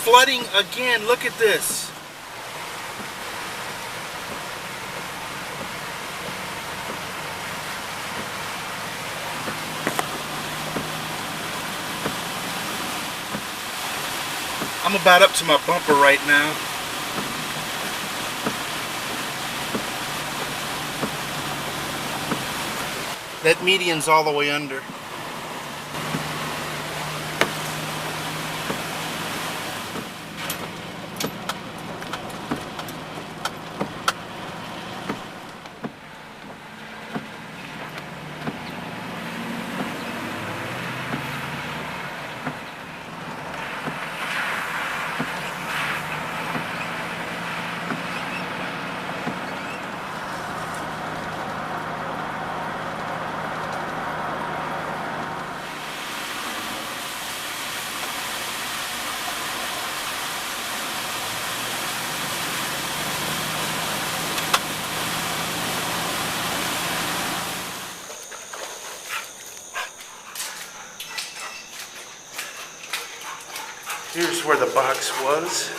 flooding again. Look at this. I'm about up to my bumper right now. That median's all the way under. Here's where the box was.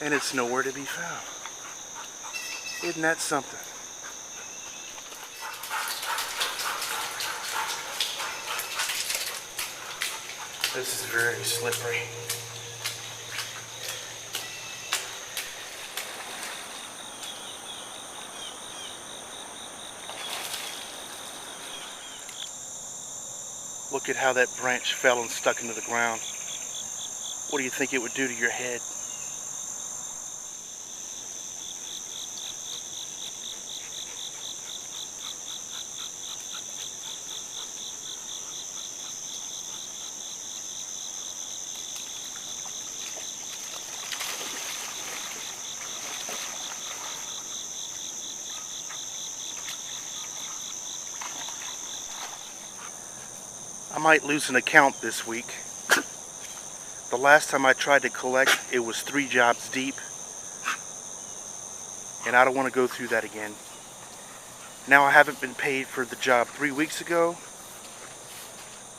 And it's nowhere to be found. Isn't that something? This is very slippery. Look at how that branch fell and stuck into the ground. What do you think it would do to your head? I might lose an account this week. The last time I tried to collect, it was 3 jobs deep. And I don't want to go through that again. Now I haven't been paid for the job 3 weeks ago.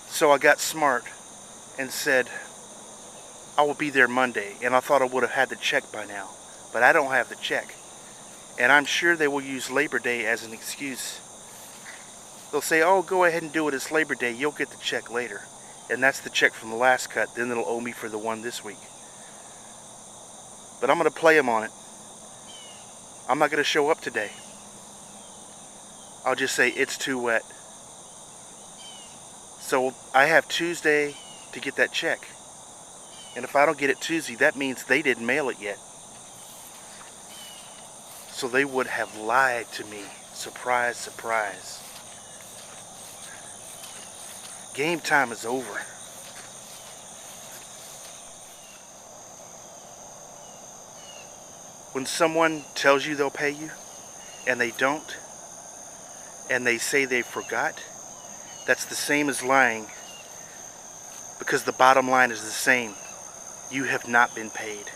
So I got smart and said, I will be there Monday. And I thought I would have had the check by now. But I don't have the check. And I'm sure they will use Labor Day as an excuse. They'll say, oh, go ahead and do it. It's Labor Day. You'll get the check later. And that's the check from the last cut. Then they'll owe me for the one this week. But I'm going to play them on it. I'm not going to show up today. I'll just say it's too wet. So I have Tuesday to get that check. And if I don't get it Tuesday, that means they didn't mail it yet. So they would have lied to me. Surprise, surprise. Game time is over. When someone tells you they'll pay you, and they don't, and they say they forgot, that's the same as lying, because the bottom line is the same. You have not been paid.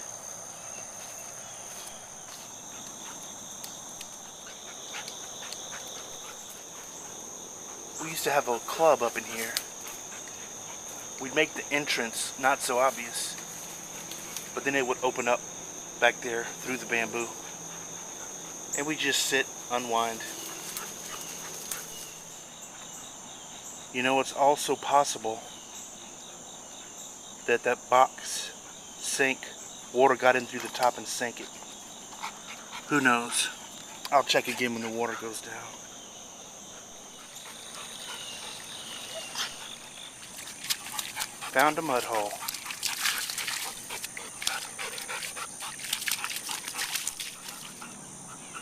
We used to have a club up in here. We'd make the entrance not so obvious, but then it would open up back there through the bamboo, and we just sit, unwind. You know, it's also possible that that box sank, water got in through the top and sank it. Who knows? I'll check again when the water goes down. Found a mud hole.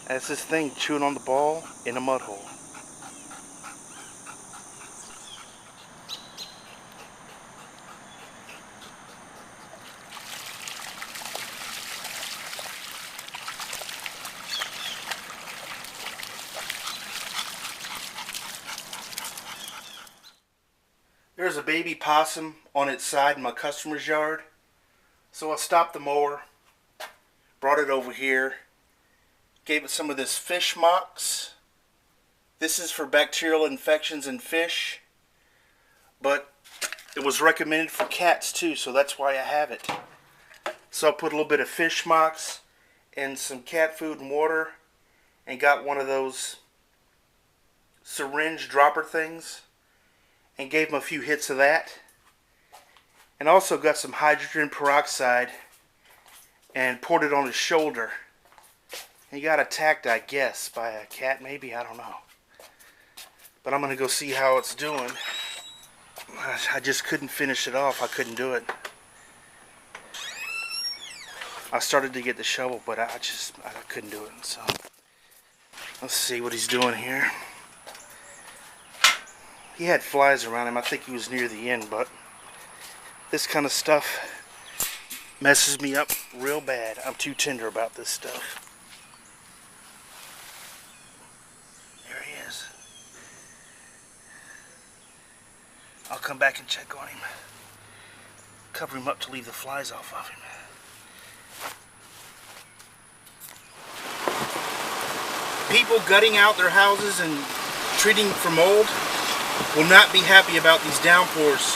That's this thing chewing on the ball in a mud hole. There's a baby possum on its side in my customer's yard. So I stopped the mower, brought it over here, gave it some of this fish mox. This is for bacterial infections in fish. but it was recommended for cats too, so that's why I have it. So I put a little bit of fish mocks and some cat food and water, and got one of those syringe dropper things and gave him a few hits of that. And also got some hydrogen peroxide and poured it on his shoulder. He got attacked, I guess, by a cat, maybe, I don't know. But I'm going to go see how it's doing. I just couldn't finish it off. I couldn't do it. I started to get the shovel, but I couldn't do it. So let's see what he's doing here. He had flies around him. I think he was near the end, but this kind of stuff messes me up real bad. I'm too tender about this stuff. There he is. I'll come back and check on him. Cover him up to leave the flies off of him. People gutting out their houses and treating for mold will not be happy about these downpours.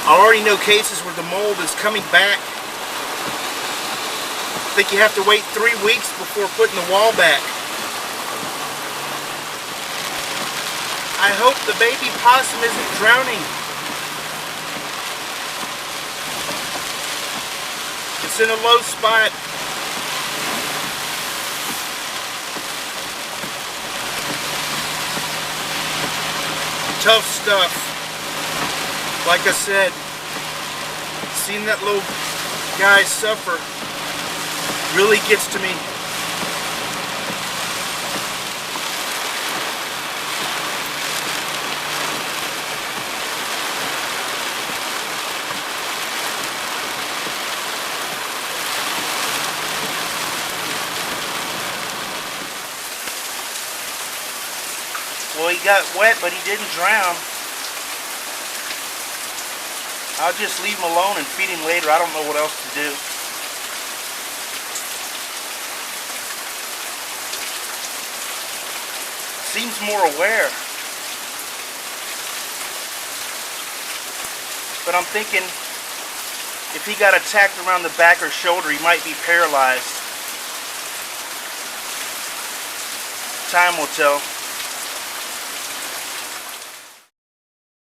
I already know cases where the mold is coming back. I think you have to wait 3 weeks before putting the wall back. I hope the baby possum isn't drowning. It's in a low spot. Tough stuff. Like I said, seeing that little guy suffer really gets to me. Well, he got wet, but he didn't drown. I'll just leave him alone and feed him later. I don't know what else to do. Seems more aware. But I'm thinking if he got attacked around the back or shoulder, he might be paralyzed. Time will tell.